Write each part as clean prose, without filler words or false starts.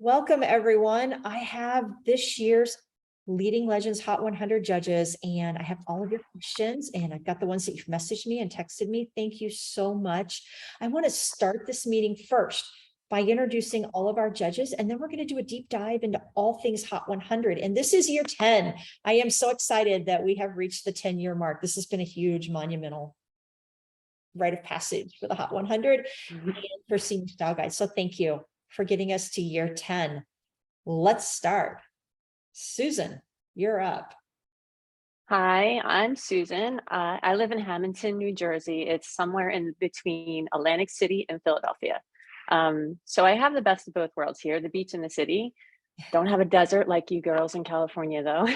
Welcome, everyone. I have this year's Leading Legends Hot 100 judges, and I have all of your questions, and I've got the ones that you've messaged me and texted me. Thank you so much. I want to start this meeting first by introducing all of our judges, and then we're going to do a deep dive into all things Hot 100. And this is year 10. I am so excited that we have reached the 10-year mark. This has been a huge, monumental rite of passage for the Hot 100 and for Senior Style Guide. So thank you for getting us to year 10. Let's start. Susan, you're up. Hi, I'm Susan. I live in Hamilton, New Jersey. It's somewhere in between Atlantic City and Philadelphia. So I have the best of both worlds here, the beach and the city. Don't have a desert like you girls in California, though.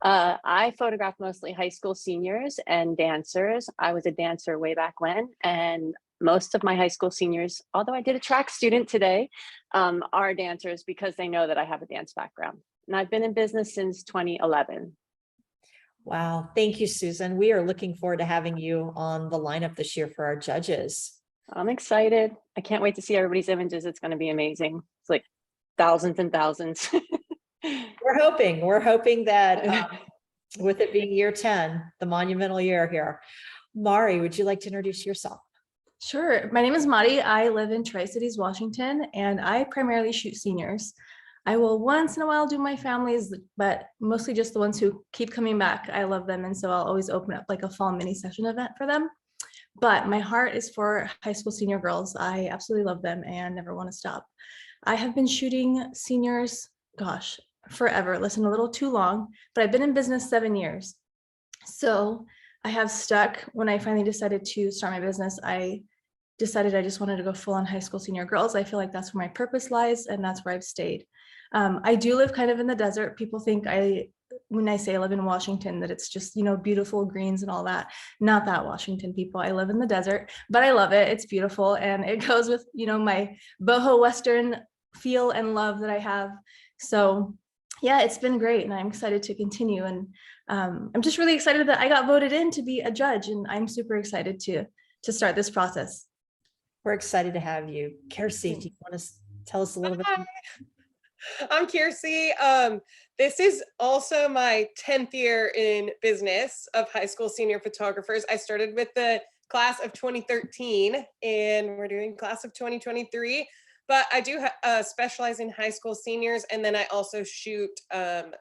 I photograph mostly high school seniors and dancers. I was a dancer way back when, and most of my high school seniors, although I did a track student today, are dancers because they know that I have a dance background. And I've been in business since 2011. Wow. Thank you, Susan. We are looking forward to having you on the lineup this year for our judges. I'm excited. I can't wait to see everybody's images. It's going to be amazing. It's like thousands and thousands. We're hoping that with it being year 10, the monumental year here. Mari, would you like to introduce yourself? Sure. My name is Mari. I live in Tri-Cities, Washington, and I primarily shoot seniors. I will once in a while do my families, but mostly just the ones who keep coming back. I love them. And so I'll always open up like a fall mini session event for them. But my heart is for high school senior girls. I absolutely love them and never want to stop. I have been shooting seniors, gosh, forever. Listen, a little too long, but I've been in business 7 years. So I have stuck. When I finally decided to start my business, I decided I just wanted to go full on high school senior girls. I feel like that's where my purpose lies, and that's where I've stayed. I do live kind of in the desert. People think when I say I live in Washington, that it's just, beautiful greens and all that. Not that, Washington people. I live in the desert, but I love it. It's beautiful. And it goes with, my boho Western feel and love that I have. So yeah, it's been great. And I'm excited to continue. And I'm just really excited that I got voted in to be a judge. And I'm super excited to start this process. We're excited to have you. Kiersey, do you want to tell us a little bit? I'm Kiersey. This is also my 10th year in business of high school senior photographers. I started with the class of 2013 and we're doing class of 2023, but I do specialize in high school seniors. And then I also shoot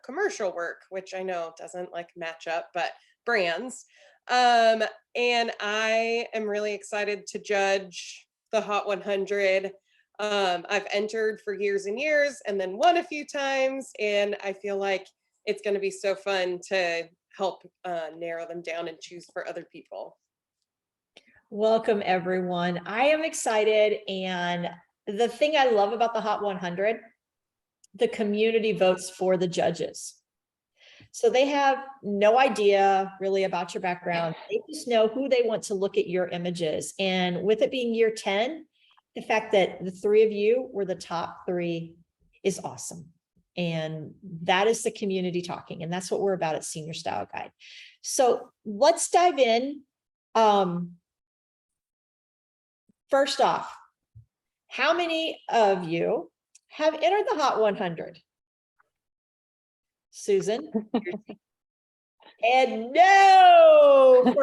commercial work, which I know doesn't match up, but brands. And I am really excited to judge the Hot 100. I've entered for years and years and then won a few times, and I feel like it's going to be so fun to help narrow them down and choose for other people. Welcome, everyone. I am excited, and the thing I love about the Hot 100, the community votes for the judges. So they have no idea really about your background. They just know who they want to look at your images. And with it being year 10, the fact that the three of you were the top 3 is awesome. And that is the community talking. And that's what we're about at Senior Style Guide. So let's dive in. First off, how many of you have entered the Hot 100? Susan? And no!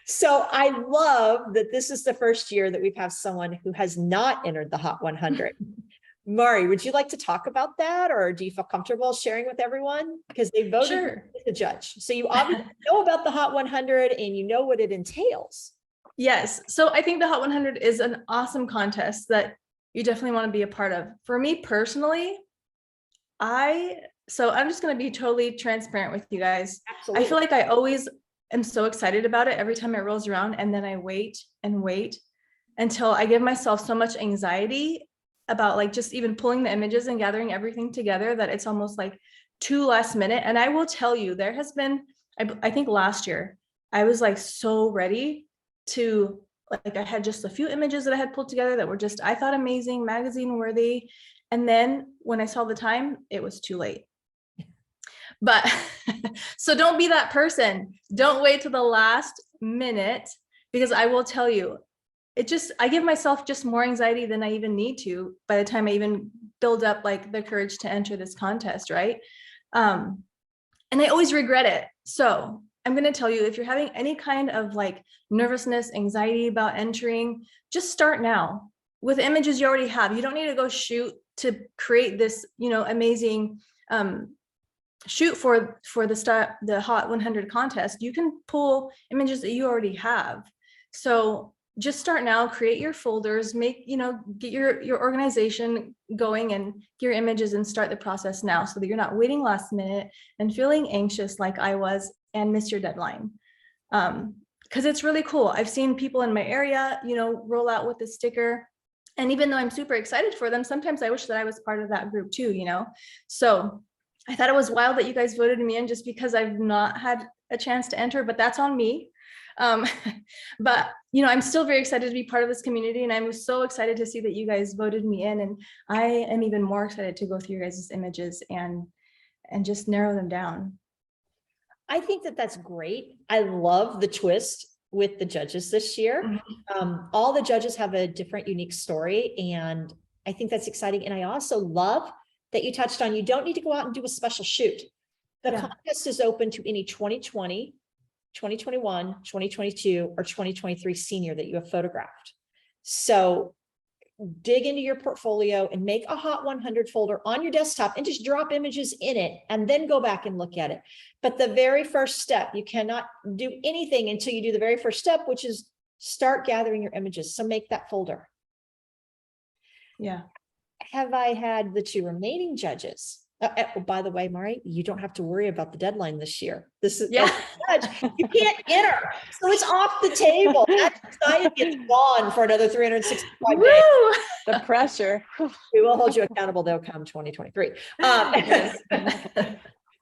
So I love that this is the first year that we've had someone who has not entered the Hot 100. Mari, would you like to talk about that, or do you feel comfortable sharing with everyone? Because they voted Sure. the judge. So you obviously know about the Hot 100 and you know what it entails. Yes. So I think the Hot 100 is an awesome contest that you definitely want to be a part of. For me personally, I'm just going to be totally transparent with you guys. Absolutely. I feel like I always am so excited about it every time it rolls around, and then I wait and wait until I give myself so much anxiety about just even pulling the images and gathering everything together that it's almost like too last minute. And I will tell you, there has been, I think last year, I was so ready to, I had just a few images that I had pulled together that were just, I thought, amazing, magazine worthy. And then when I saw the time, it was too late. But so don't be that person. Don't wait till the last minute, because I will tell you, I give myself just more anxiety than I even need to by the time I even build up like the courage to enter this contest, right? And I always regret it. So I'm going to tell you, if you're having any kind of like nervousness, anxiety about entering, just start now with images you already have. You don't need to go shoot to create this, amazing shoot for the Hot 100 contest. You can pull images that you already have. So just start now, create your folders, get your organization going and get your images and start the process now so that you're not waiting last minute and feeling anxious like I was and miss your deadline. Because it's really cool. I've seen people in my area, roll out with the sticker. And even though I'm super excited for them, sometimes I wish that I was part of that group too, So I thought it was wild that you guys voted me in just because I've not had a chance to enter, but that's on me. But I'm still very excited to be part of this community, and I'm so excited to see that you guys voted me in, and I am even more excited to go through your guys' images and just narrow them down. I think that that's great. I love the twist with the judges this year. All the judges have a different, unique story, and I think that's exciting. And I also love that you touched on, you don't need to go out and do a special shoot. The contest is open to any 2020, 2021, 2022, or 2023 senior that you have photographed. So dig into your portfolio and make a Hot 100 folder on your desktop and just drop images in it and then go back and look at it. But the very first step, you cannot do anything until you do the very first step, which is start gathering your images. So make that folder. Yeah. Have I had the two remaining judges? Oh, by the way, Mari, you don't have to worry about the deadline this year. This is Yeah. judge, you can't enter, so it's off the table. That anxiety gets gone for another 365 days. The pressure. We will hold you accountable. They'll come 2023.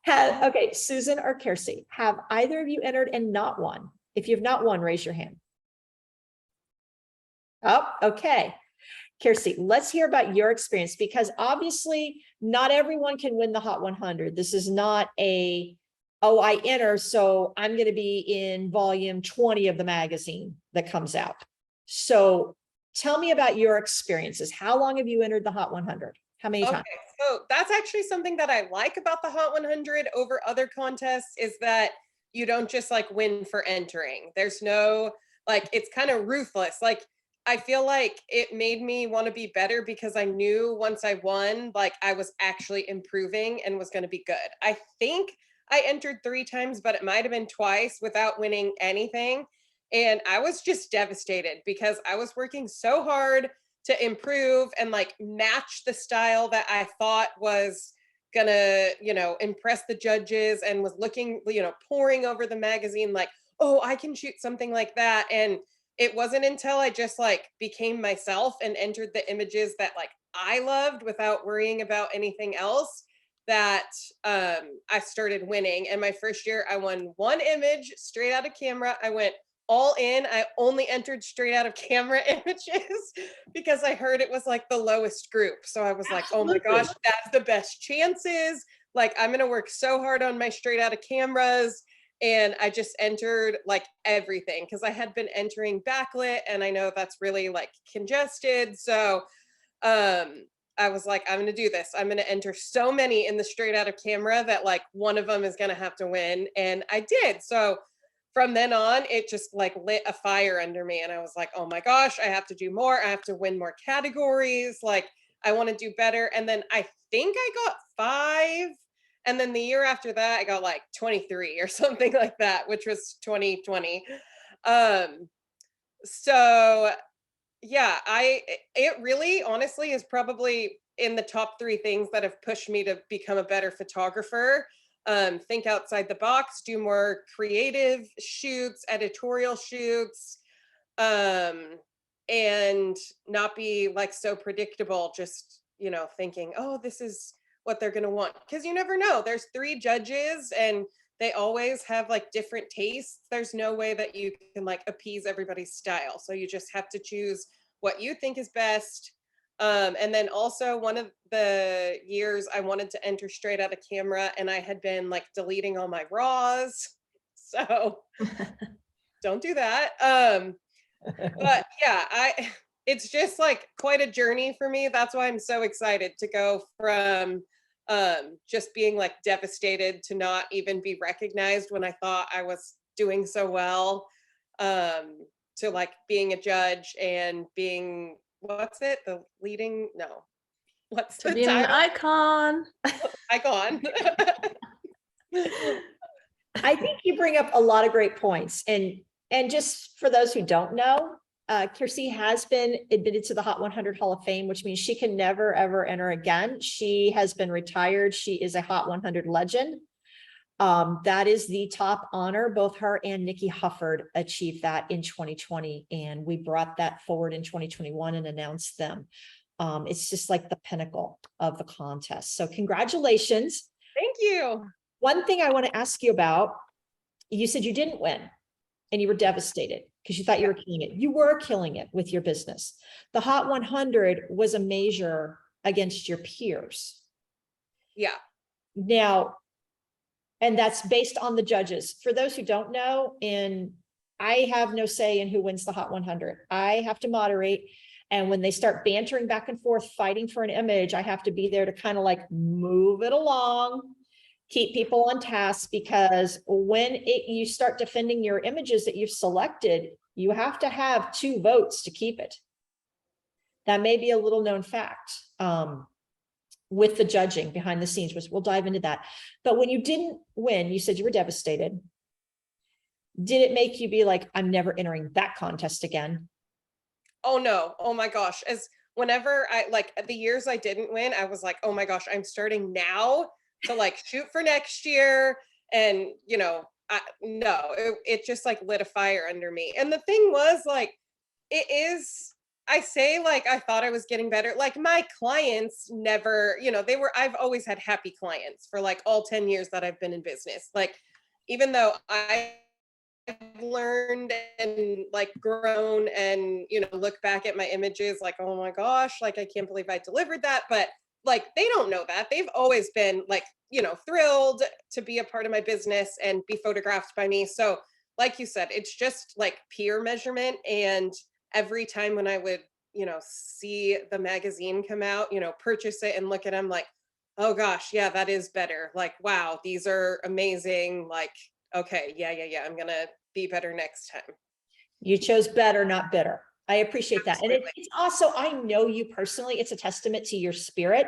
Okay, Susan or Kiersey, have either of you entered and not won? If you've not won, raise your hand. Oh, okay. Kiersey, let's hear about your experience, because obviously not everyone can win the Hot 100. This is not I enter, so I'm going to be in volume 20 of the magazine that comes out. So tell me about your experiences. How long have you entered the Hot 100? How many times? So that's actually something that I like about the Hot 100 over other contests, is that you don't just like win for entering. There's no, like, it's kind of ruthless. Like, I feel like it made me want to be better because I knew once I won, like I was actually improving and was going to be good. I think I entered 3 times, but it might've been twice without winning anything. And I was just devastated because I was working so hard to improve and like match the style that I thought was gonna, impress the judges, and was looking, poring over the magazine like, oh, I can shoot something like that. And it wasn't until I just like became myself and entered the images that like I loved without worrying about anything else that I started winning. And my first year I won 1 image straight out of camera. I went all in. I only entered straight out of camera images because I heard it was like the lowest group. So I was like, oh my gosh, that's the best chances. Like, I'm going to work so hard on my straight out of cameras. And I just entered like everything because I had been entering backlit, and I know that's really like congested. So I was like, I'm going to do this. I'm going to enter so many in the straight out of camera that like one of them is going to have to win. And I did. So from then on, it just like lit a fire under me. And I was like, oh my gosh, I have to do more. I have to win more categories. Like, I want to do better. And then I think I got 5. And then the year after that, I got like 23 or something like that, which was 2020. So yeah, it really honestly is probably in the top 3 things that have pushed me to become a better photographer. Think outside the box, do more creative shoots, editorial shoots, and not be like so predictable, just, thinking, oh, this is what they're going to want, because you never know. There's 3 judges and they always have like different tastes. There's no way that you can like appease everybody's style. So you just have to choose what you think is best. And then also, one of the years I wanted to enter straight out of camera, and I had been like deleting all my raws. So don't do that. But yeah, it's just like quite a journey for me. That's why I'm so excited to go from just being like devastated to not even be recognized when I thought I was doing so well, to like being a judge and being, what's it? The leading, no. What's To the being an title? icon. Icon. I think you bring up a lot of great points. And just for those who don't know, Kiersey has been admitted to the Hot 100 Hall of Fame, which means she can never, ever enter again. She has been retired. She is a Hot 100 legend. That is the top honor. Both her and Nikki Hufford achieved that in 2020. And we brought that forward in 2021 and announced them. It's just like the pinnacle of the contest. So congratulations. Thank you. One thing I want to ask you about, you said you didn't win and you were devastated because you thought you were killing it. You were killing it with your business. The Hot 100 was a measure against your peers. Yeah. Now, and that's based on the judges. For those who don't know, I have no say in who wins the Hot 100. I have to moderate. And when they start bantering back and forth, fighting for an image, I have to be there to kind of like move it along, keep people on task, because when you start defending your images that you've selected, you have to have 2 votes to keep it. That may be a little known fact with the judging behind the scenes, which we'll dive into that. But when you didn't win, you said you were devastated. Did it make you be like, I'm never entering that contest again? Oh no. Oh my gosh. As whenever I like the years I didn't win, I was like, oh my gosh, I'm starting now to like shoot for next year. And it just like lit a fire under me. And the thing was like, I say like I thought I was getting better. Like my clients never, I've always had happy clients for like all 10 years that I've been in business. Like, even though I've learned and like grown and look back at my images like, oh my gosh, like I can't believe I delivered that, but like they don't know that. They've always been like thrilled to be a part of my business and be photographed by me. So like you said, it's just like peer measurement. And every time when I would see the magazine come out, purchase it and look at them like, oh gosh, yeah, that is better. Like, wow, these are amazing. Like, okay, yeah, I'm gonna be better next time. You chose better, not bitter. I appreciate that. And Absolutely. it's also, I know you personally, it's a testament to your spirit.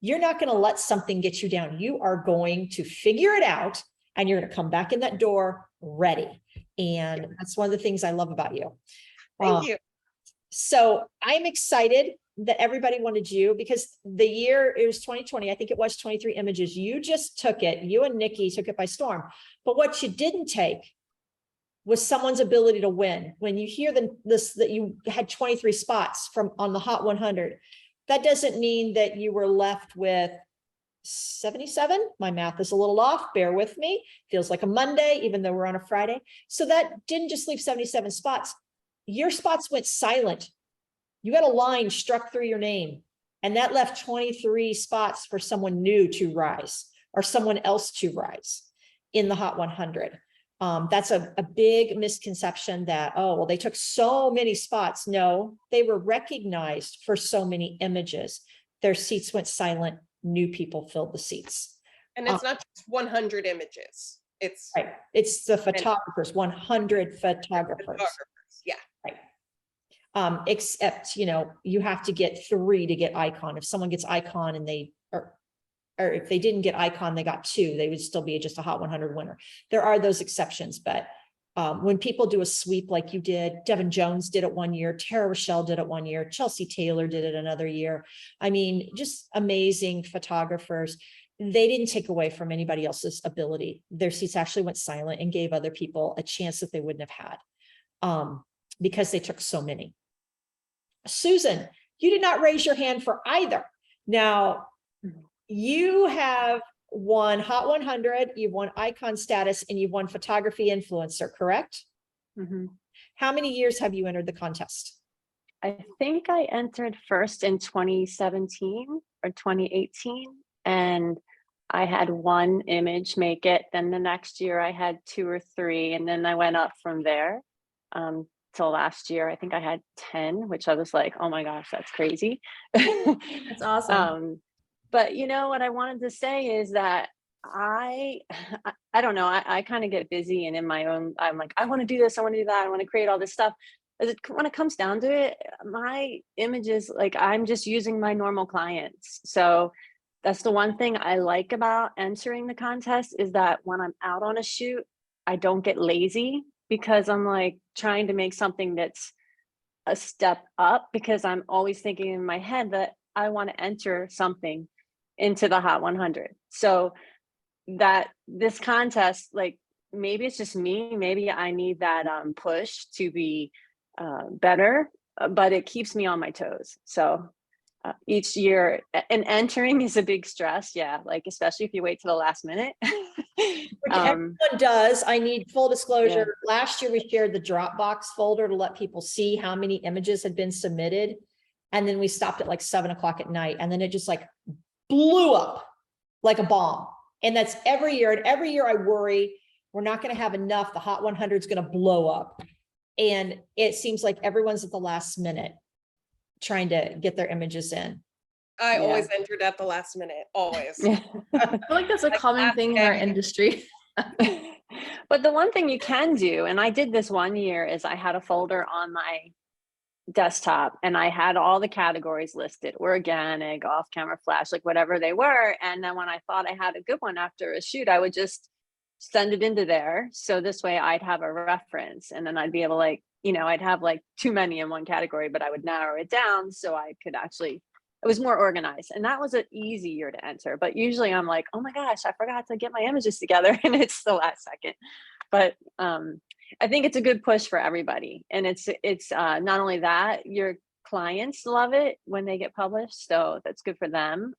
You're not going to let something get you down. You are going to figure it out and you're going to come back in that door ready. And that's one of the things I love about you. Thank you. So I'm excited that everybody wanted you, because the year, it was 2020, I think it was 23 images. You just took it. You and Nikki took it by storm. But what you didn't take was someone's ability to win. When you hear that you had 23 spots on the Hot 100, that doesn't mean that you were left with 77. My math is a little off. Bear with me. Feels like a Monday, even though we're on a Friday. So that didn't just leave 77 spots. Your spots went silent. You got a line struck through your name, and that left 23 spots for someone new to rise or someone else to rise in the Hot 100. That's a big misconception that, oh, well, they took so many spots. No, they were recognized for so many images. Their seats went silent. New people filled the seats. And it's not just 100 images. It's right. It's the photographers, 100 photographers. Yeah. Right. Except, you have to get 3 to get icon. If someone gets icon and or if they didn't get icon, they got 2, they would still be just a Hot 100 winner. There are those exceptions, but when people do a sweep like you did, Devin Jones did it one year, Tara Rochelle did it one year, Chelsea Taylor did it another year. I mean, just amazing photographers. They didn't take away from anybody else's ability. Their seats actually went silent and gave other people a chance that they wouldn't have had because they took so many. Susan, you did not raise your hand for either. Now, you have won Hot 100, you've won icon status, and you've won photography influencer, correct? Mm-hmm. How many years have you entered the contest? I think I entered first in 2017 or 2018, and I had 1 image make it. Then the next year I had 2 or 3, and then I went up from there. till last year. I think I had 10, which I was like, oh my gosh, that's crazy. That's awesome. But you know what I wanted to say is that I don't know, I kind of get busy and in my own, I'm like, I want to do this, I want to do that, I want to create all this stuff. When it comes down to it, my images, like I'm just using my normal clients. So that's the one thing I like about entering the contest is that when I'm out on a shoot, I don't get lazy because I'm like trying to make something that's a step up because I'm always thinking in my head that I want to enter something into the Hot 100. So that this contest, like maybe it's just me, maybe I need that push to be better, but it keeps me on my toes. So each year, and entering is a big stress. Yeah, like especially if you wait to the last minute. Which everyone does. I need full disclosure. Last year, we shared the Dropbox folder to let people see how many images had been submitted. And then we stopped at like 7 o'clock at night. And then it just like blew up like a bomb. And that's every year. And every year I worry we're not going to have enough. The Hot 100 is going to blow up. And it seems like everyone's at the last minute trying to get their images in. I Yeah. always entered at the last minute, always. I feel like that's a Like common last thing in our day. industry. But the one thing you can do, and I did this one year, is I had a folder on my desktop and I had all the categories listed, organic, off camera, flash, like whatever they were. And then when I thought I had a good one after a shoot, I would just send it into there. So this way I'd have a reference and then I'd be able to like, you know, I'd have like too many in one category, but I would narrow it down so I could actually, it was more organized. And that was an easy year to enter. But usually I'm like, oh my gosh, I forgot to get my images together and it's the last second. But I think it's a good push for everybody. And it's not only that, your clients love it when they get published. So that's good for them.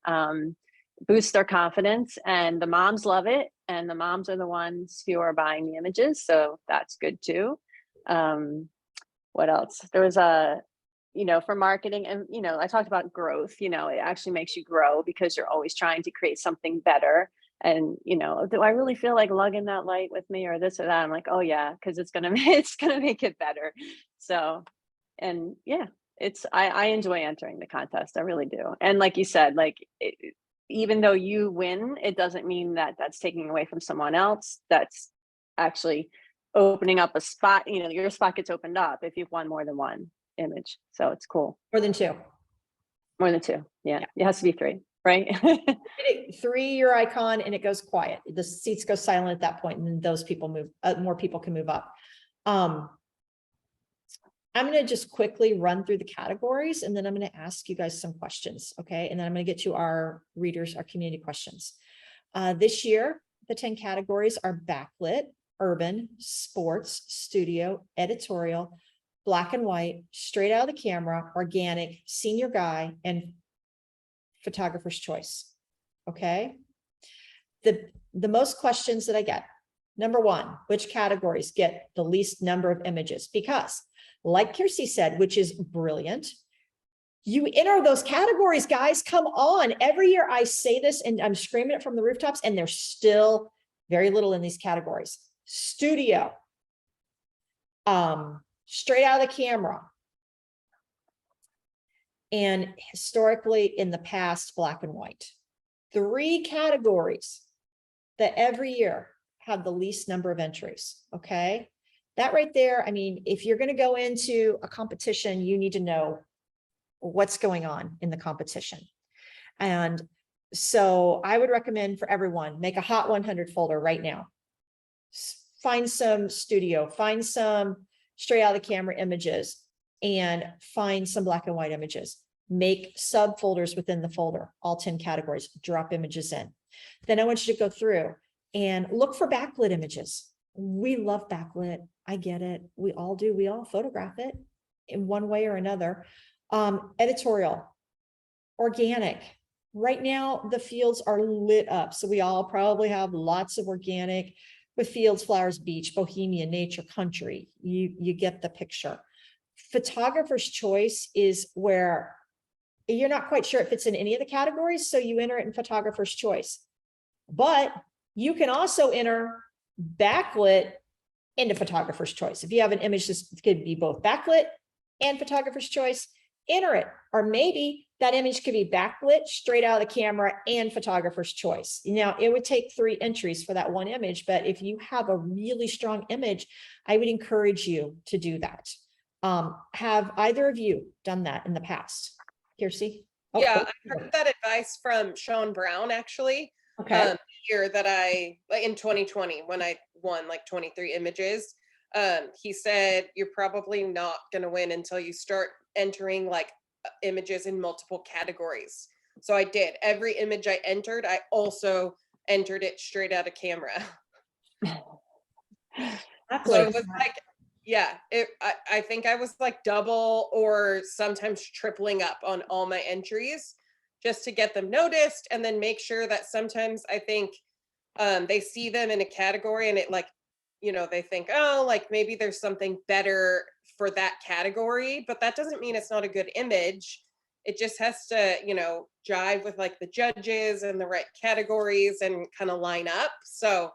Boosts their confidence, and the moms love it. And the moms are the ones who are buying the images. So that's good too. What else? There was for marketing, and, I talked about growth, it actually makes you grow because you're always trying to create something better. And, do I really feel like lugging that light with me or this or that? I'm like, oh yeah, because it's gonna make it better. So, and yeah, I enjoy entering the contest. I really do. And like you said, like even though you win, it doesn't mean that that's taking away from someone else. That's actually opening up a spot. Your spot gets opened up if you've won more than one image. So it's cool. More than 2. More than 2. Yeah. It has to be 3. Right? 3, your icon, and it goes quiet. The seats go silent at that point, and then those people move. More people can move up. I'm going to just quickly run through the categories, and then I'm going to ask you guys some questions. Okay, and then I'm going to get to our readers, our community questions. This year, the 10 categories are backlit, urban, sports, studio, editorial, black and white, straight out of the camera, organic, senior guy, and photographer's choice. Okay. The most questions that I get, number 1, which categories get the least number of images? Because like Kirsty said, which is brilliant, you enter those categories, guys, come on. Every year I say this and I'm screaming it from the rooftops, and there's still very little in these categories. Studio, straight out of the camera, and historically in the past, black and white. 3 categories that every year have the least number of entries. Okay. That right there, I mean, if you're going to go into a competition, you need to know what's going on in the competition. And so I would recommend for everyone, make a Hot 100 folder right now. Find some studio, find some straight out of the camera images, and find some black and white images. Make subfolders within the folder, all 10 categories, drop images in. Then I want you to go through and look for backlit images. We love backlit. I get it. We all do. We all photograph it in one way or another. Editorial, organic. Right now, the fields are lit up. So we all probably have lots of organic with fields, flowers, beach, bohemian, nature, country. You get the picture. Photographer's choice is where you're not quite sure it fits in any of the categories, so you enter it in photographer's choice. But you can also enter backlit into photographer's choice. If you have an image that could be both backlit and photographer's choice, enter it. Or maybe that image could be backlit straight out of the camera and photographer's choice. Now, it would take 3 entries for that one image, but if you have a really strong image, I would encourage you to do that. Have either of you done that in the past? Kiersey? Oh, Yeah, oh, I heard that advice from Sean Brown, actually. okay. Year that like in 2020, when I won like 23 images. He said, you're probably not going to win until you start entering like images in multiple categories. So I did. Every image I entered, I also entered it straight out of camera. So it was like, yeah, I think I was like double or sometimes tripling up on all my entries just to get them noticed, and then make sure that sometimes I think they see them in a category and it like, you know, they think, oh, like maybe there's something better for that category, but that doesn't mean it's not a good image. It just has to, you know, jive with like the judges and the right categories and kind of line up. So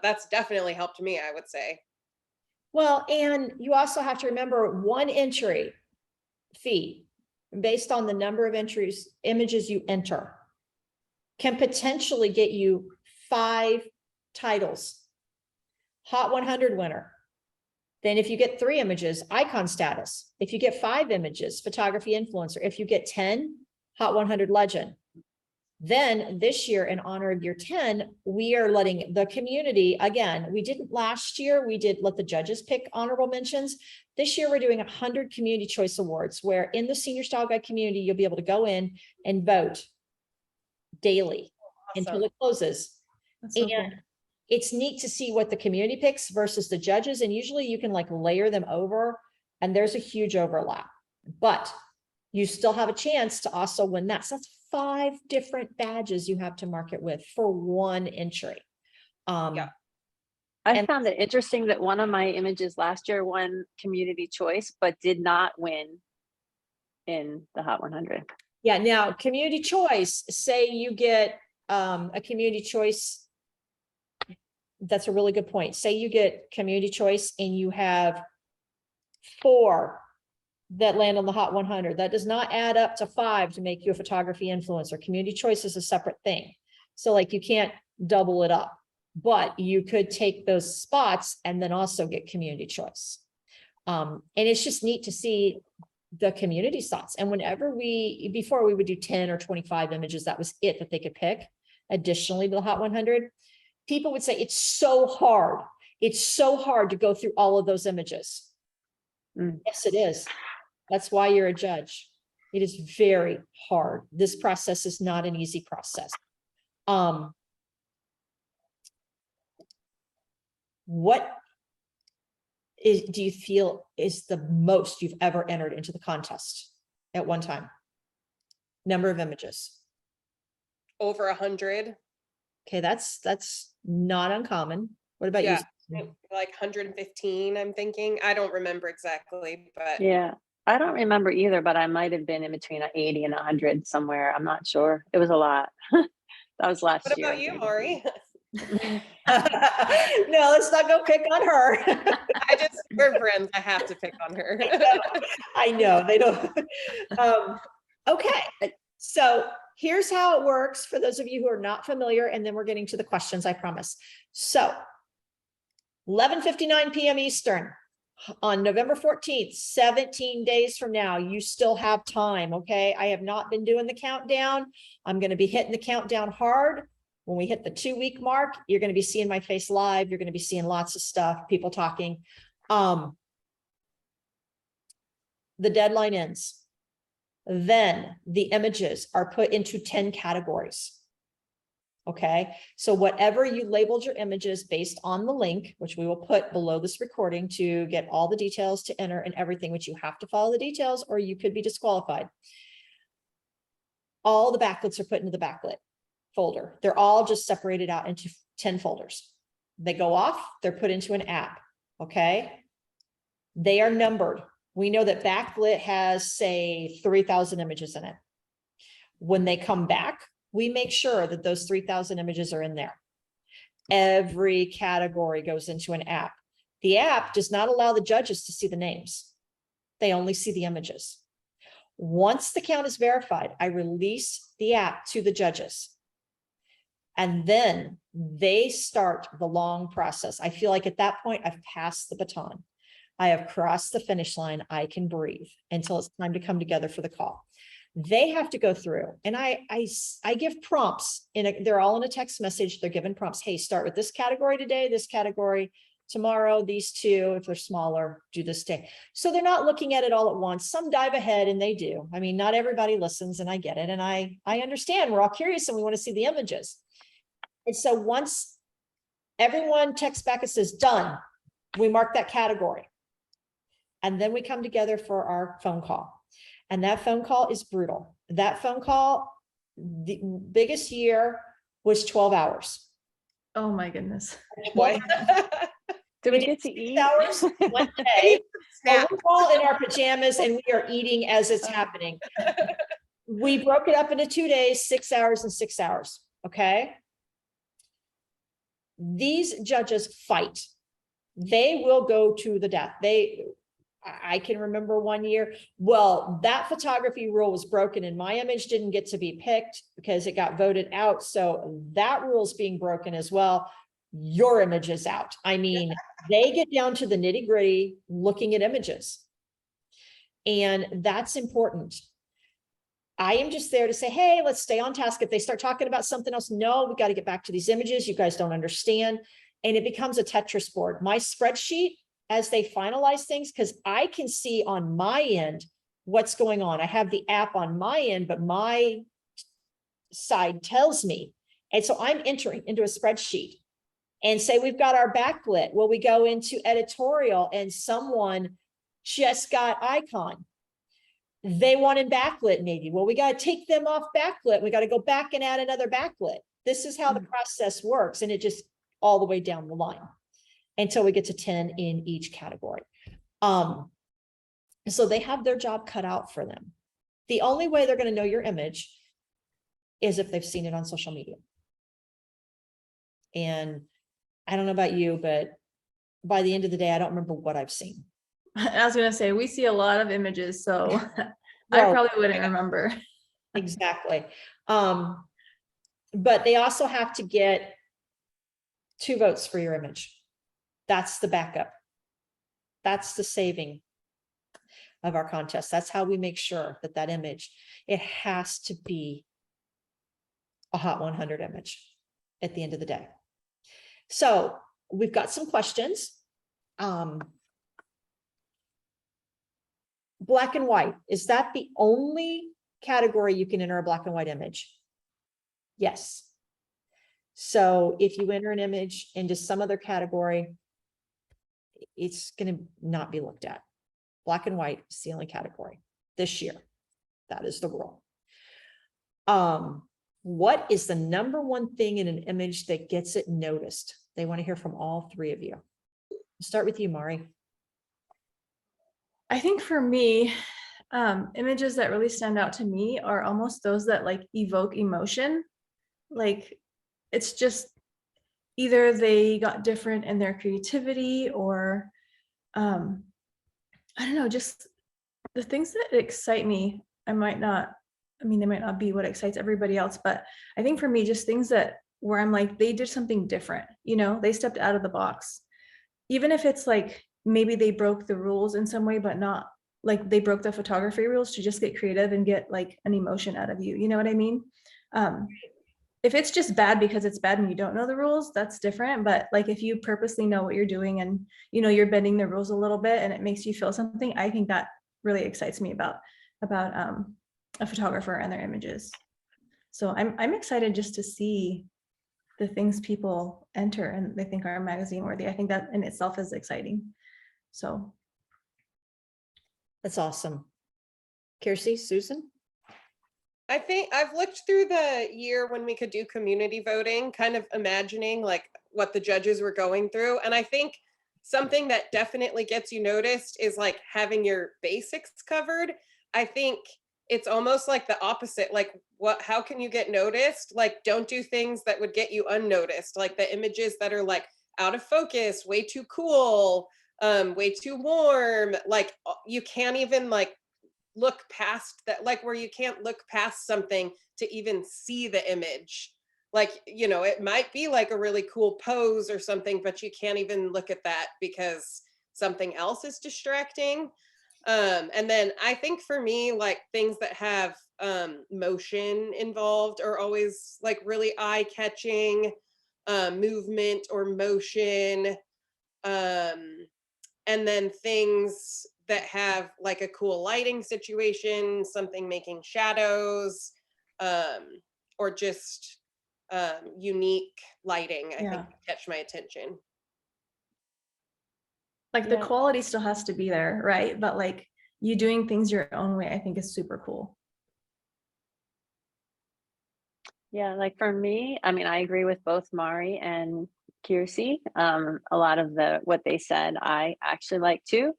that's definitely helped me, I would say. Well, and you also have to remember 1 entry fee based on the number of images you enter can potentially get you 5 titles. Hot 100 winner. Then if you get 3 images, icon status. If you get 5 images, photography influencer. If you get 10, Hot 100 legend. Then this year, in honor of year 10, we are letting the community, again, we didn't last year, we did let the judges pick honorable mentions. This year, we're doing 100 community choice awards, where in the Senior Style Guide community, you'll be able to go in and vote daily until it closes. That's so cool. And it's neat to see what the community picks versus the judges. And usually you can like layer them over, and there's a huge overlap, but you still have a chance to also win that. So that's 5 different badges you have to market with for 1 entry. Yeah. I And- found it interesting that one of my images last year won community choice, but did not win in the Hot 100. Yeah, now community choice, say you get a community choice. That's a really good point. Say you get community choice and you have 4 that land on the Hot 100. That does not add up to 5 to make you a photography influencer. Community choice is a separate thing. So like you can't double it up, but you could take those spots and then also get community choice. And it's just neat to see the community thoughts. And whenever before we would do 10 or 25 images, that was it that they could pick additionally to the Hot 100. People would say, it's so hard. It's so hard to go through all of those images. Yes, it is. That's why you're a judge. It is very hard. This process is not an easy process. What do you feel is the most you've ever entered into the contest at one time? Number of images. Over 100. Okay, that's not uncommon. What about Yeah. you? Like 115, I'm thinking. I don't remember exactly, but Yeah, I don't remember either, but I might have been in between 80 and 100 somewhere. I'm not sure. It was a lot. That was last what year. about you, Mari? No, let's not go pick on her. We're friends. I have to pick on her. I know they don't. Okay, so here's how it works for those of you who are not familiar, and then we're getting to the questions, I promise. So 11:59 p.m. Eastern on November 14th, 17 days from now, you still have time. Okay, I have not been doing the countdown. I'm going to be hitting the countdown hard. When we hit the 2-week mark, you're going to be seeing my face live. You're going to be seeing lots of stuff, people talking. The deadline ends. Then the images are put into 10 categories. Okay, so whatever you labeled your images based on the link, which we will put below this recording to get all the details to enter and everything, which you have to follow the details or you could be disqualified. All the backlets are put into the backlit folder. They're all just separated out into 10 folders. They go off, they're put into an app. Okay, they are numbered. We know that backlit has, say, 3,000 images in it. When they come back, we make sure that those 3,000 images are in there. Every category goes into an app. The app does not allow the judges to see the names. They only see the images. Once the count is verified, I release the app to the judges. And then they start the long process. I feel like at that point, I've passed the baton. I have crossed the finish line. I can breathe until it's time to come together for the call. They have to go through, and I give prompts they're all in a text message. They're given prompts. Hey, start with this category today, this category tomorrow, these two, if they're smaller, do this day. So they're not looking at it all at once. Some dive ahead, and they do. I mean, not everybody listens, and I get it. And I understand we're all curious and we want to see the images. And so once everyone texts back and says, done, we mark that category. And then we come together for our phone call. And that phone call is brutal. That phone call, the biggest year was 12 hours. Oh my goodness. What? Did we get to eat? Hours one day. Well, we're all in our pajamas and we are eating as it's happening. We broke it up into 2 days, 6 hours and 6 hours. Okay. These judges fight. They will go to the death. I can remember one year, well, that photography rule was broken and my image didn't get to be picked because it got voted out. So that rule is being broken as well. Your image is out. I mean, they get down to the nitty gritty looking at images. And that's important. I am just there to say, hey, let's stay on task. If they start talking about something else, no, we got to get back to these images. You guys don't understand. And it becomes a Tetris board. My spreadsheet, as they finalize things, because I can see on my end what's going on. I have the app on my end, but my side tells me. And so I'm entering into a spreadsheet and say, we've got our backlit. Well, we go into editorial and someone just got icon. They wanted backlit maybe. Well, we got to take them off backlit. We got to go back and add another backlit. This is how the process works. And it just all the way down the line until we get to 10 in each category. So they have their job cut out for them. The only way they're going to know your image is if they've seen it on social media. And I don't know about you, but by the end of the day, I don't remember what I've seen. I was going to say, we see a lot of images, so I Well, probably wouldn't remember. Exactly. But they also have to get 2 votes for your image. That's the backup. That's the saving of our contest. That's how we make sure that that image, it has to be a Hot 100 image at the end of the day. So we've got some questions. Black and white, is that the only category you can enter a black and white image? Yes. So if you enter an image into some other category, it's going to not be looked at. Black and white is the only category this year. That is the rule. What is the #1 thing in an image that gets it noticed? They want to hear from all 3 of you. I'll start with you, Mari. I think for me, images that really stand out to me are almost those that like evoke emotion. Like it's just either they got different in their creativity or I don't know, just the things that excite me. They might not be what excites everybody else, but I think for me, just things that where I'm like, they did something different, you know, they stepped out of the box. Even if it's like, maybe they broke the rules in some way, but not like they broke the photography rules to just get creative and get like an emotion out of you. You know what I mean? If it's just bad because it's bad and you don't know the rules, that's different. But like if you purposely know what you're doing and you know you're bending the rules a little bit and it makes you feel something, I think that really excites me about a photographer and their images. So I'm excited just to see the things people enter and they think are magazine worthy. I think that in itself is exciting. So That's awesome. Kiersey, Susan? I think I've looked through the year when we could do community voting, kind of imagining like what the judges were going through. And I think something that definitely gets you noticed is like having your basics covered. I think it's almost like the opposite. Like how can you get noticed? Like don't do things that would get you unnoticed. Like the images that are like out of focus, way too cool, way too warm. Like you can't even like look past that, like where you can't look past something to even see the image. Like, you know, it might be like a really cool pose or something, but you can't even look at that because something else is distracting. And then I think for me, like things that have motion involved are always like really eye catching, movement or motion. And then things that have like a cool lighting situation, something making shadows, or just unique lighting, I think catch my attention. Like the Yeah. quality still has to be there, right? But like you doing things your own way, I think is super cool. Yeah, like for me, I mean, I agree with both Mari and Kiersey. A lot of what they said, I actually like too.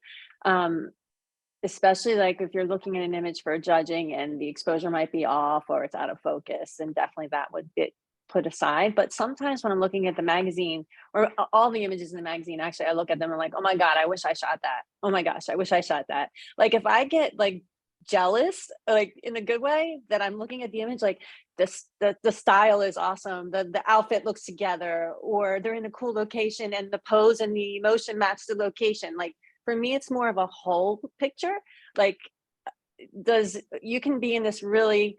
Especially like if you're looking at an image for judging and the exposure might be off or it's out of focus, and definitely that would be put aside. But sometimes when I'm looking at the magazine or all the images in the magazine, actually, I look at them and like, oh my God, I wish I shot that. Oh my gosh, I wish I shot that. Like if I get like jealous, like in a good way, that I'm looking at the image, like the style is awesome, the outfit looks together, or they're in a cool location and the pose and the emotion match the location. Like for me, it's more of a whole picture. Like you can be in this really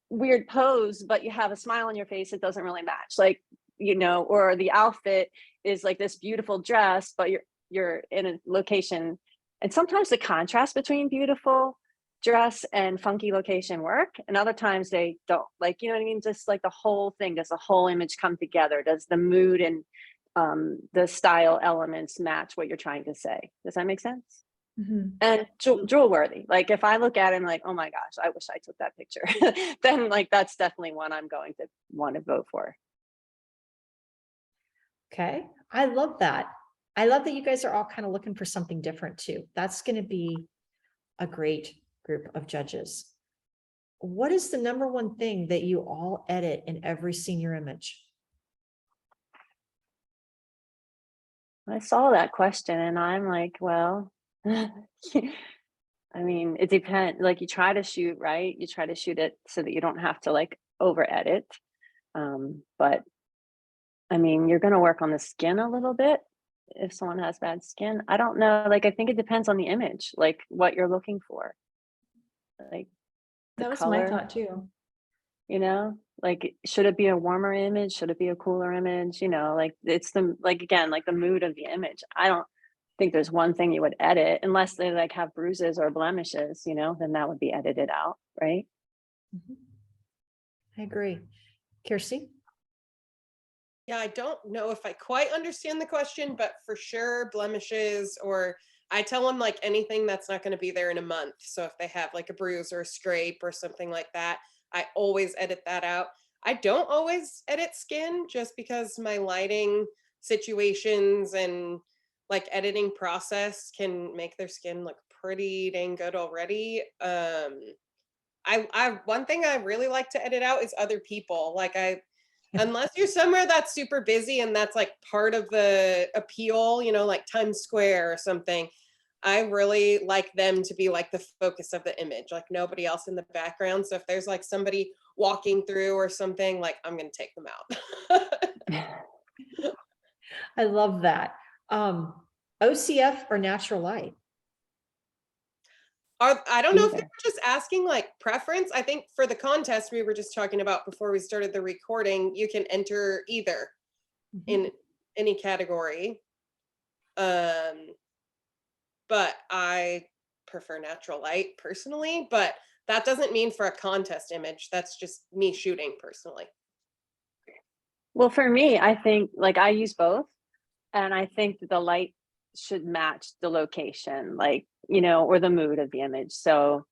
weird pose, but you have a smile on your face, it doesn't really match. Like, you know, or the outfit is like this beautiful dress, but you're in a location. And sometimes the contrast between beautiful dress and funky location work, and other times they don't. Like, you know what I mean? Just like the whole thing, does the whole image come together? Does the mood and the style elements match what you're trying to say? Does that make sense? Mhm. And jewel worthy. Like if I look at it and like, oh my gosh, I wish I took that picture, then like that's definitely one I'm going to want to vote for. Okay, I love that. I love that you guys are all kind of looking for something different too. That's going to be a great group of judges. What is the number one thing that you all edit in every senior image? I saw that question and I'm like, well, I mean, it depends. Like you try to shoot, right? You try to shoot it so that you don't have to like over edit. But I mean, you're going to work on the skin a little bit if someone has bad skin. I don't know. Like, I think it depends on the image, like what you're looking for. Like the That was color, my thought too. you know, like, should it be a warmer image? Should it be a cooler image? You know, like it's like, again, like the mood of the image. I don't think there's one thing you would edit unless they like have bruises or blemishes, you know, then that would be edited out. Right. I agree. Kiersey? Yeah, I don't know if I quite understand the question, but for sure blemishes, or I tell them like anything that's not going to be there in a month. So if they have like a bruise or a scrape or something like that, I always edit that out. I don't always edit skin just because my lighting situations and like editing process can make their skin look pretty dang good already. I one thing I really like to edit out is other people. Like unless you're somewhere that's super busy and that's like part of the appeal, you know, like Times Square or something, I really like them to be like the focus of the image, like nobody else in the background. So if there's like somebody walking through or something, like I'm going to take them out. I love that. OCF or natural light? I don't know if Either. they're just asking like preference. I think for the contest we were just talking about before we started the recording, you can enter either in any category. But I prefer natural light personally, but that doesn't mean for a contest image. That's just me shooting personally. Well, for me, I think like I use both, and I think that the light should match the location, like, you know, or the mood of the image. So,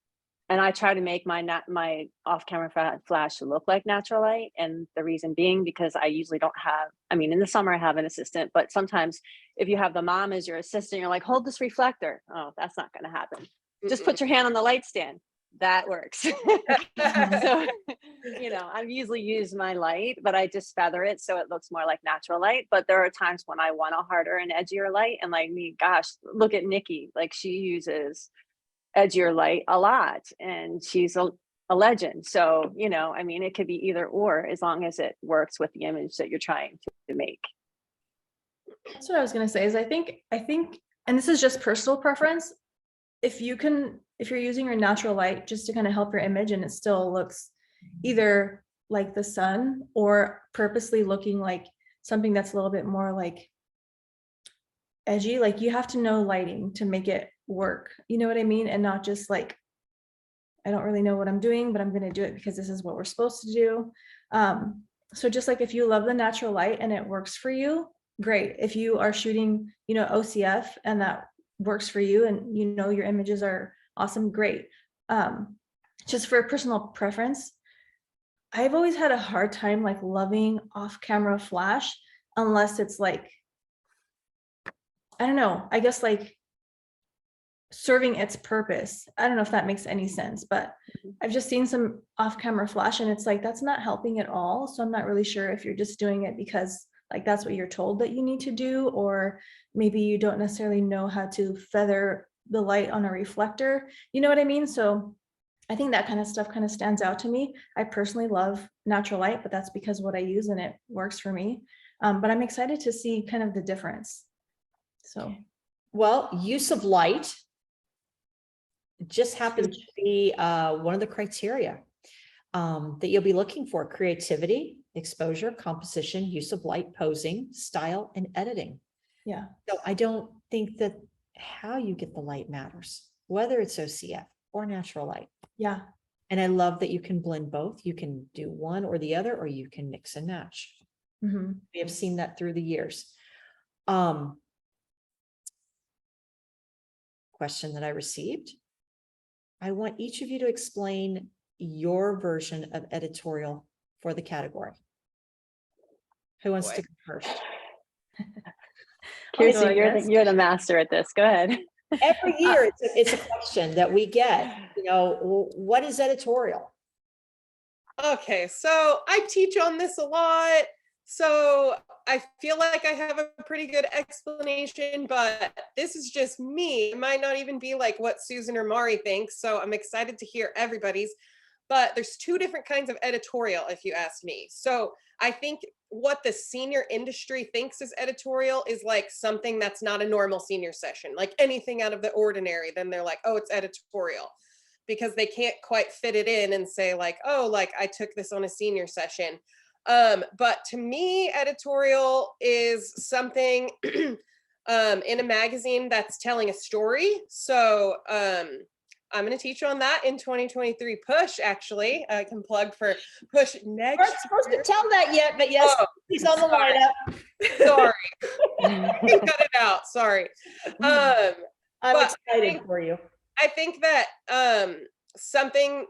and I try to make my off-camera flash look like natural light, and the reason being because I usually don't have. I mean, in the summer I have an assistant, but sometimes if you have the mom as your assistant, you're like, hold this reflector. Oh, that's not going to happen. Just put your hand on the light stand. That works. So You know, I've usually used my light, but I just feather it so it looks more like natural light. But there are times when I want a harder and edgier light. And like me, gosh, look at Nikki. Like she uses edgier light a lot and she's a legend. So, you know, I mean, it could be either or as long as it works with the image that you're trying to make. That's what I was gonna say is I think, and this is just personal preference. If you're using your natural light just to kind of help your image and it still looks either like the sun or purposely looking like something that's a little bit more like edgy, like you have to know lighting to make it work. You know what I mean? And not just like, I don't really know what I'm doing, but I'm going to do it because this is what we're supposed to do. So just like if you love the natural light and it works for you, great. If you are shooting, you know, OCF and that works for you and you know your images are awesome, great. Just for personal preference, I've always had a hard time like loving off-camera flash unless it's like, I don't know, I guess like serving its purpose. I don't know if that makes any sense, but I've just seen some off-camera flash and it's like, that's not helping at all. So I'm not really sure if you're just doing it because like that's what you're told that you need to do, or maybe you don't necessarily know how to feather the light on a reflector. You know what I mean? So I think that kind of stuff kind of stands out to me. I personally love natural light, but that's because what I use and it works for me. But I'm excited to see kind of the difference. So, Well, use of light just happens to be one of the criteria that you'll be looking for: creativity, exposure, composition, use of light, posing, style, and editing. yeah. So I don't think that how you get the light matters, whether it's OCF or natural light. Yeah. And I love that you can blend both. You can do one or the other, or you can mix and match. Mhm. We have seen that through the years. Question that I received. I want each of you to explain your version of editorial for the category. Who wants Boy. to go first? Kirsten, guess. you're the master at this. Go ahead. Every year it's a question that we get, you know, what is editorial? Okay, so I teach on this a lot. So I feel like I have a pretty good explanation, but this is just me. It might not even be like what Susan or Mari thinks. So I'm excited to hear everybody's. But there's two different kinds of editorial, if you ask me. So I think what the senior industry thinks is editorial is like something that's not a normal senior session, like anything out of the ordinary. Then they're like, oh, it's editorial, because they can't quite fit it in and say like, oh, like I took this on a senior session. But to me, editorial is something in a magazine that's telling a story. So I'm going to teach on that in 2023 Push. Actually, I can plug for Push next. We're not supposed to tell that yet, but yes, Oh, he's on the sorry. lineup. Sorry, cut it out. Sorry. I'm but excited for you. I think that something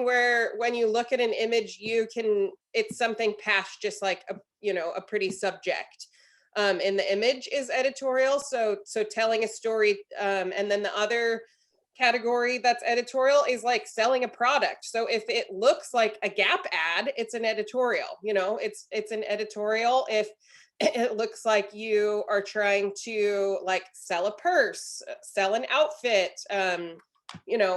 where when you look at an image, it's something past just like a pretty subject. In the image is editorial. So telling a story, and then the other category that's editorial is like selling a product. So if it looks like a Gap ad, it's an editorial. It's an editorial if it looks like you are trying to like sell a purse, sell an outfit,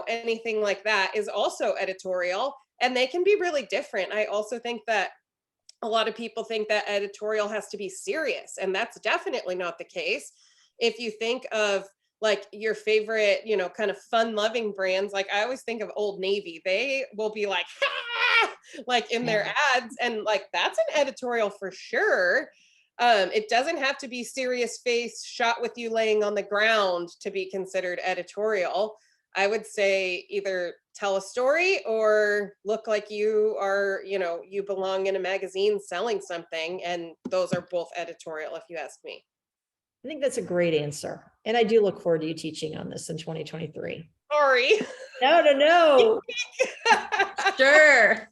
anything like that is also editorial, and they can be really different. I also think that a lot of people think that editorial has to be serious, and that's definitely not the case. If you think of like your favorite, kind of fun loving brands, like I always think of Old Navy, they will be like, like in their ads, and like that's an editorial for sure. It doesn't have to be serious face shot with you laying on the ground to be considered editorial. I would say either tell a story or look like you are, you belong in a magazine selling something. And those are both editorial, if you ask me. I think that's a great answer. And I do look forward to you teaching on this in 2023. Sorry. No. Sure.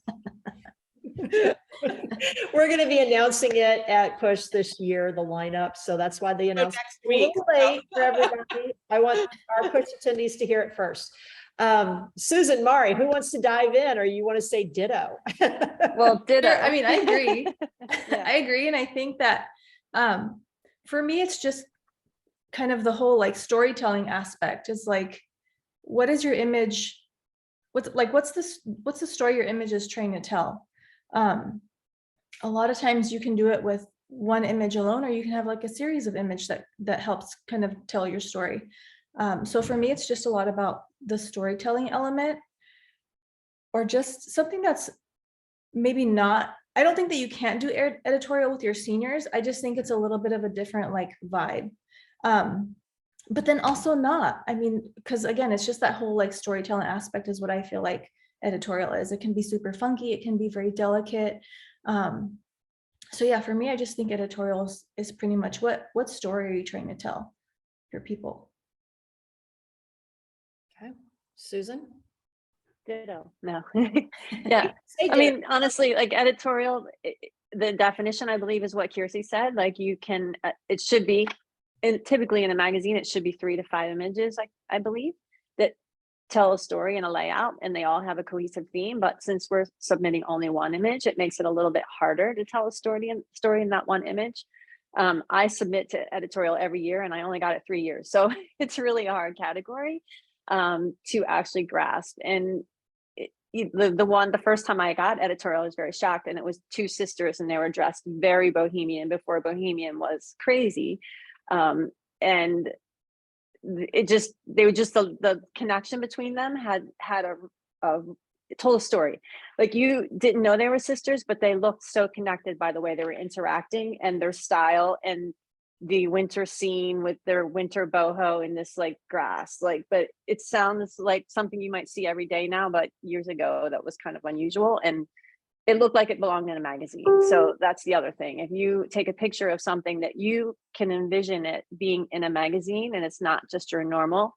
We're going to be announcing it at Push this year, the lineup. So that's why they announced next it a little week. late for everybody. I want our Push attendees to hear it first. Susan, Mari, who wants to dive in, or you want to say ditto? Well, ditto. Sure, I mean, I agree. Yeah. I agree. And I think that for me, it's just kind of the whole like storytelling aspect is like, what is your image? What's the story your image is trying to tell? A lot of times you can do it with one image alone, or you can have like a series of image that helps kind of tell your story. So for me, it's just a lot about the storytelling element, or just something that's maybe not, I don't think that you can't do editorial with your seniors. I just think it's a little bit of a different like vibe. But then also not, I mean, because again, it's just that whole like storytelling aspect is what I feel like editorial is. It can be super funky. It can be very delicate. So yeah, for me, I just think editorial is pretty much what story are you trying to tell your people? Okay, Susan? Ditto. No. Yeah. Say I ditto. mean, honestly, like editorial, the definition, I believe, is what Kiersey said. Like you can, it should be, and typically in a magazine, it should be 3 to 5 images, I believe, that tell a story and a layout, and they all have a cohesive theme. But since we're submitting only one image, it makes it a little bit harder to tell a story in that one image. I submit to editorial every year, and I only got it 3 years, so it's really a hard category to actually grasp. And the first time I got editorial, I was very shocked, and it was 2 sisters, and they were dressed very bohemian before bohemian was crazy. And the connection between them had told a story. Like you didn't know they were sisters, but they looked so connected by the way they were interacting and their style, and the winter scene with their winter boho in this like grass, like, but it sounds like something you might see every day now, but years ago that was kind of unusual, and it looked like it belonged in a magazine. So that's the other thing. If you take a picture of something that you can envision it being in a magazine, and it's not just your normal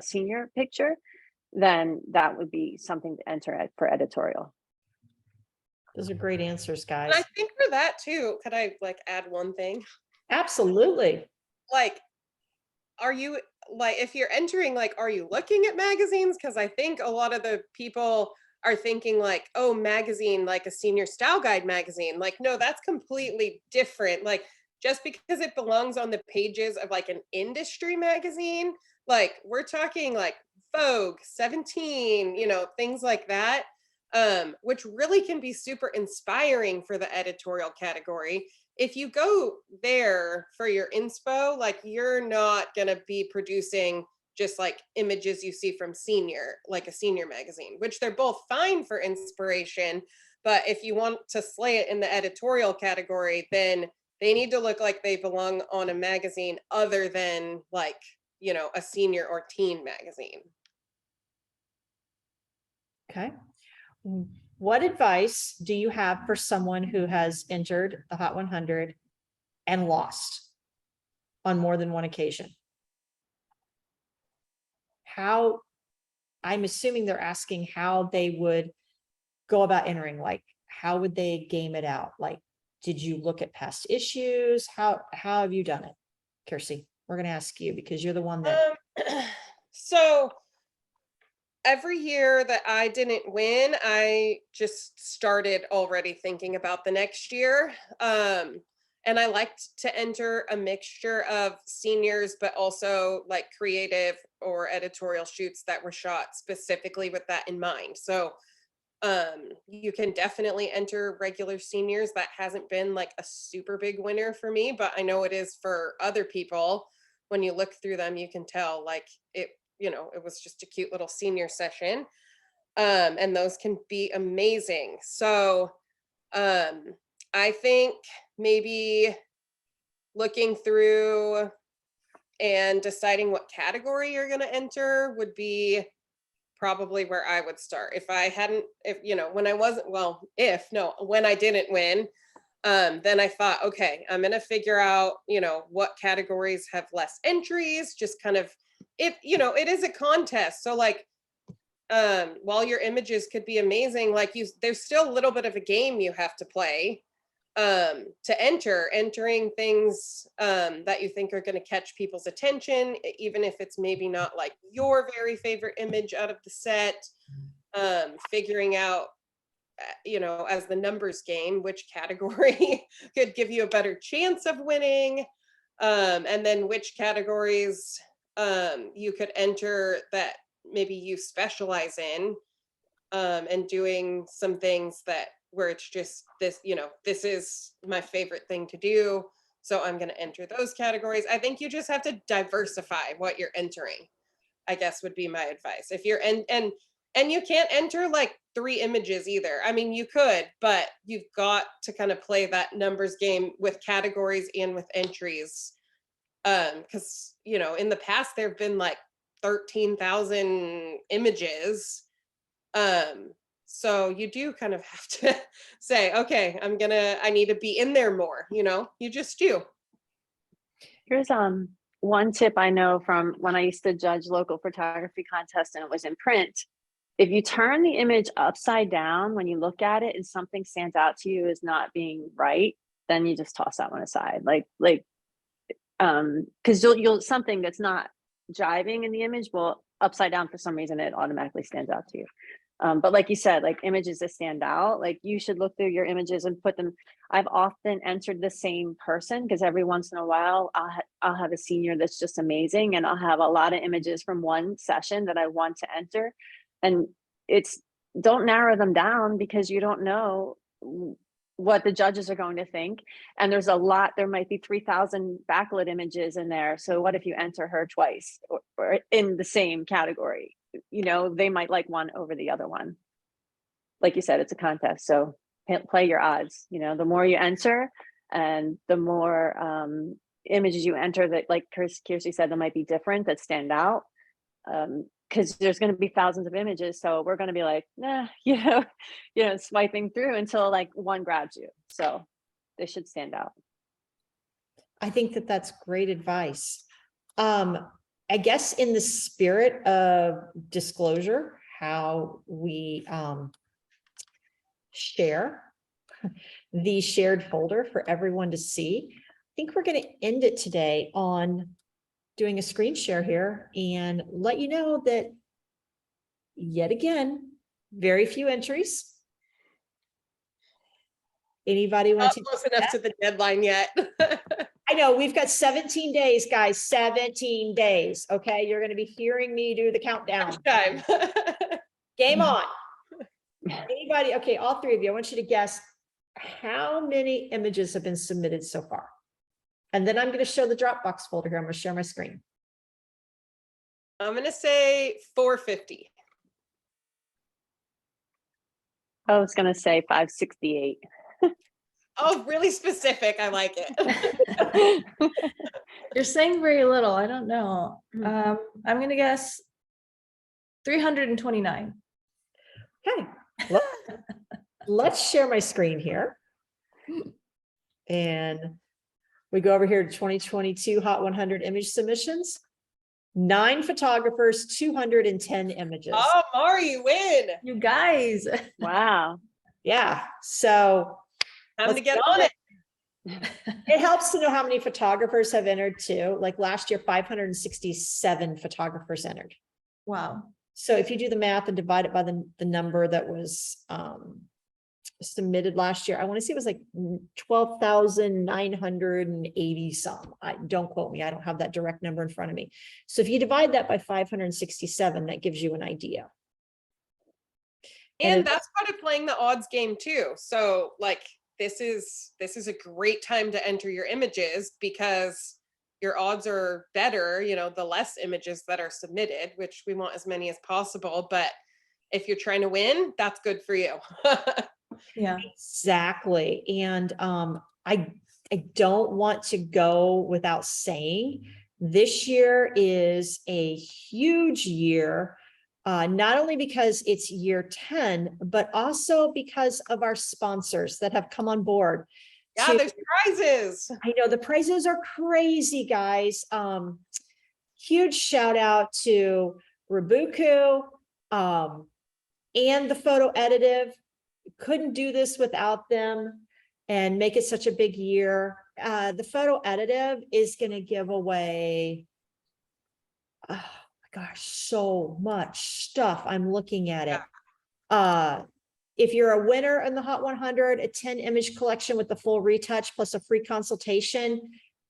senior picture, then that would be something to enter for editorial. Those are great answers, And I guys. think for that too, could I like add one thing? Absolutely. Like, are you like, if you're entering, like, are you looking at magazines? Because I think a lot of the people are thinking like, oh, magazine, like a senior style guide magazine. Like, no, that's completely different. Like, just because it belongs on the pages of like an industry magazine, like we're talking like Vogue, 17, things like that, which really can be super inspiring for the editorial category. If you go there for your inspo, like you're not going to be producing just like images you see from senior, like a senior magazine, which they're both fine for inspiration. But if you want to slay it in the editorial category, then they need to look like they belong on a magazine other than like, a senior or teen magazine. Okay. What advice do you have for someone who has entered the Hot 100 and lost on more than one occasion? How, I'm assuming they're asking how they would go about entering, like, how would they game it out? Like, did you look at past issues? How have you done it? Kiersey, we're going to ask you because you're the one that. So every year that I didn't win, I just started already thinking about the next year. And I liked to enter a mixture of seniors, but also like creative or editorial shoots that were shot specifically with that in mind. So you can definitely enter regular seniors. That hasn't been like a super big winner for me, but I know it is for other people. When you look through them, you can tell like it was just a cute little senior session. And those can be amazing. So I think maybe looking through and deciding what category you're going to enter would be probably where I would start. If I hadn't, when I didn't win, then I thought, okay, I'm going to figure out, what categories have less entries, just kind of, it is a contest. So like, while your images could be amazing, like there's still a little bit of a game you have to play. to entering things that you think are going to catch people's attention, even if it's maybe not like your very favorite image out of the set. Figuring out, as the numbers game, which category could give you a better chance of winning, and then which categories you could enter that maybe you specialize in, and doing some things that where it's just this, this is my favorite thing to do, so I'm going to enter those categories. I think you just have to diversify what you're entering, I guess, would be my advice. If you're and you can't enter like 3 images either. I mean, you could, but you've got to kind of play that numbers game with categories and with entries. Because, in the past, there have been like 13,000 images. So you do kind of have to say, okay, I need to be in there more, you just do. Here's one tip I know from when I used to judge local photography contests and it was in print. If you turn the image upside down when you look at it and something stands out to you as not being right, then you just toss that one aside. Because you'll something that's not jiving in the image will upside down for some reason it automatically stands out to you. But like you said, like images that stand out, like you should look through your images and put them. I've often entered the same person because every once in a while I'll have a senior that's just amazing, and I'll have a lot of images from one session that I want to enter. And don't narrow them down because you don't know what the judges are going to think. And there might be 3,000 backlit images in there. So what if you enter her twice or in the same category? They might like one over the other one. Like you said, it's a contest. So play your odds. The more you enter and the more images you enter that, like Kirsty said, that might be different, that stand out. Because there's going to be thousands of images, so we're going to be like, nah, swiping through until like one grabs you. So they should stand out. I think that that's great advice. I guess in the spirit of disclosure, how we share the shared folder for everyone to see, I think we're going to end it today on doing a screen share here and let you know that yet again, very few entries. Anybody want Not to close enough to the deadline yet. I know we've got 17 days, guys, 17 days. Okay. You're going to be hearing me do the countdown. Time. Game on. Anybody? Okay. All 3 of you, I want you to guess how many images have been submitted so far. And then I'm going to show the Dropbox folder here. I'm going to share my screen. I'm going to say 450. I was going to say 568. Oh, really specific. I like it. You're saying very little. I don't know. I'm going to guess 329. Okay. Let's share my screen here. And we go over here to 2022 Hot 100 image submissions. 9 photographers, 210 images. Oh, Mari, you win. You guys. Wow. Yeah. So Time to get on it. it helps to know how many photographers have entered too. Like last year, 567 photographers entered. Wow. So if you do the math and divide it by the number that was submitted last year, I want to say it was like 12,980 some. Don't quote me. I don't have that direct number in front of me. So if you divide that by 567, that gives you an idea. And that's part of playing the odds game too. So like this is a great time to enter your images because your odds are better, the less images that are submitted, which we want as many as possible. But if you're trying to win, that's good for you. Yeah, exactly. And I don't want to go without saying this year is a huge year, not only because it's year 10, but also because of our sponsors that have come on board. Yeah, there's prizes. I know the prizes are crazy, guys. Huge shout out to Rabuku and the Photo Additive. Couldn't do this without them. and make it such a big year. The photo additive is going to give away, oh my gosh, so much stuff. I'm looking at it. If you're a winner in the Hot 100, a 10 image collection with the full retouch plus a free consultation.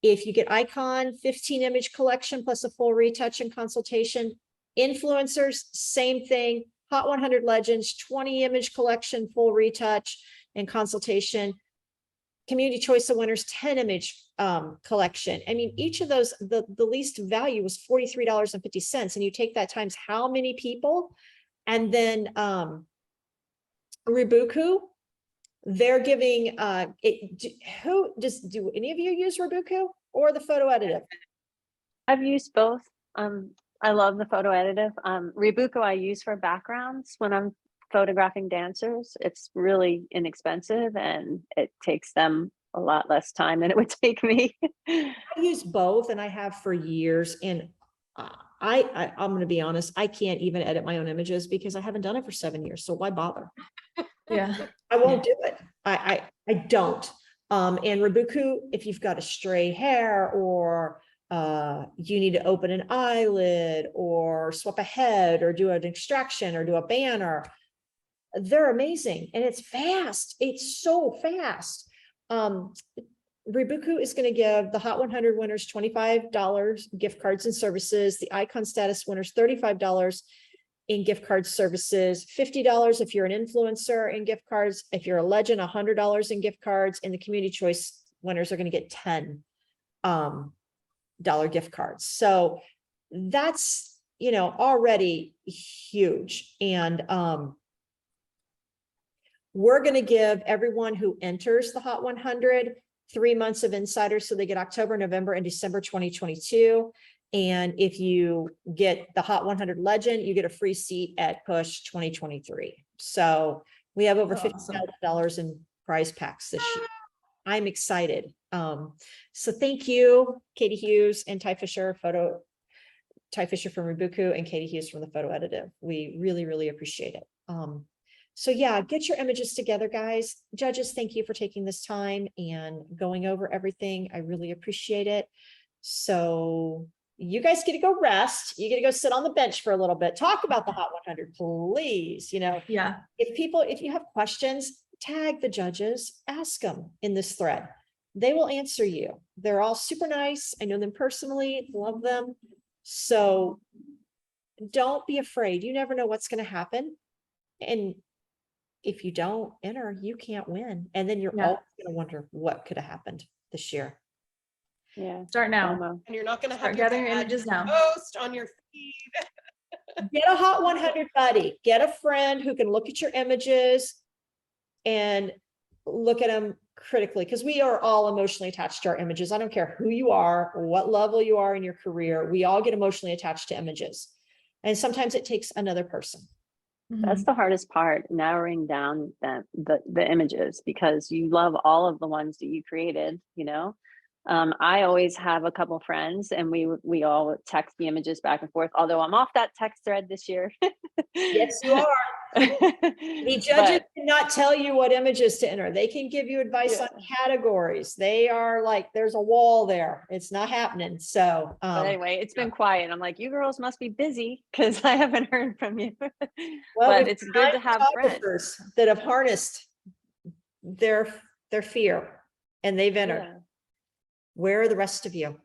If you get icon, 15 image collection plus a full retouch and consultation. Influencers, same thing. Hot 100 legends, 20 image collection, full retouch and consultation. Community Choice of Winners, 10 image collection. I mean, each of those, the least value was $43.50. And you take that times how many people, and then Ribuku, they're giving do any of you use Ribuku or the photo additive? I've used both. I love the photo additive. Ribuku I use for backgrounds when I'm photographing dancers. It's really inexpensive and it takes them a lot less time than it would take me. I use both and I have for years. And I'm going to be honest, I can't even edit my own images because I haven't done it for 7 years. So why bother? Yeah. I won't do it. I don't. And Ribuku, if you've got a stray hair or you need to open an eyelid or swap a head or do an extraction or do a banner, they're amazing. And it's fast. It's so fast. Ribuku is going to give the Hot 100 winners $25 gift cards and services, the Icon Status winners $35 in gift cards services, $50 if you're an influencer in gift cards, if you're a legend, $100 in gift cards, and the Community Choice winners are going to get $10 gift cards. So that's, you know, already huge. And we're going to give everyone who enters the Hot 100 3 months of insiders, so they get October, November, and December 2022. And if you get the Hot 100 Legend, you get a free seat at Push 2023. So we have over $50,000 in prize packs this year. I'm excited. So thank you, Katie Hughes and Ty Fisher from Ribuku and Katie Hughes from the Photo Additive. We really, really appreciate it. So yeah, get your images together, guys. Judges, thank you for taking this time and going over everything. I really appreciate it. So you guys get to go rest. You get to go sit on the bench for a little bit. Talk about the Hot 100, please. You know, Yeah. if you have questions, tag the judges, ask them in this thread. They will answer you. They're all super nice. I know them personally, love them. So don't be afraid. You never know what's going to happen. And if you don't enter, you can't win. And then you're always going to wonder what could have happened this year. Yeah. Start now. FOMO. And you're not going to Start have gathering your images now. post on your feed. Get a Hot 100 buddy. Get a friend who can look at your images and look at them critically, because we are all emotionally attached to our images. I don't care who you are, or what level you are in your career. We all get emotionally attached to images. And sometimes it takes another person. That's the hardest part, narrowing down the images, because you love all of the ones that you created, you know. I always have a couple friends and we all text the images back and forth, although I'm off that text thread this year. Yes, you are. The judges cannot tell you what images to enter. They can give you advice on categories. They are like, there's a wall there. It's not happening. So but anyway, it's been quiet. I'm like, you girls must be busy because I haven't heard from you. well, But it's good to have friends. photographers that have harnessed their fear and they've entered. Yeah. Where are the rest of you?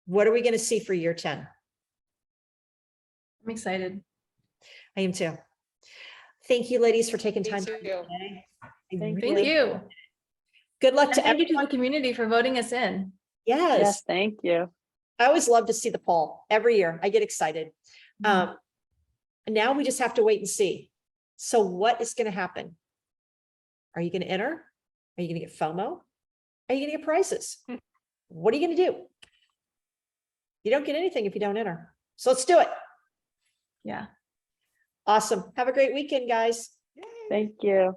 What are we going to see for year 10? I'm excited. I am too. Thank you, ladies, for taking Me time. too. Today. I Thank Thank you. Good luck And to thank you to everyone. the community for voting us in. Yes. Yes, thank you. I always love to see the poll every year. I get excited. Mhm. Now we just have to wait and see. So what is going to happen? Are you going to enter? Are you going to get FOMO? Are you going to get prizes? What are you going to do? You don't get anything if you don't enter. So let's do it. Yeah. Awesome. Have a great weekend, guys. Thank you.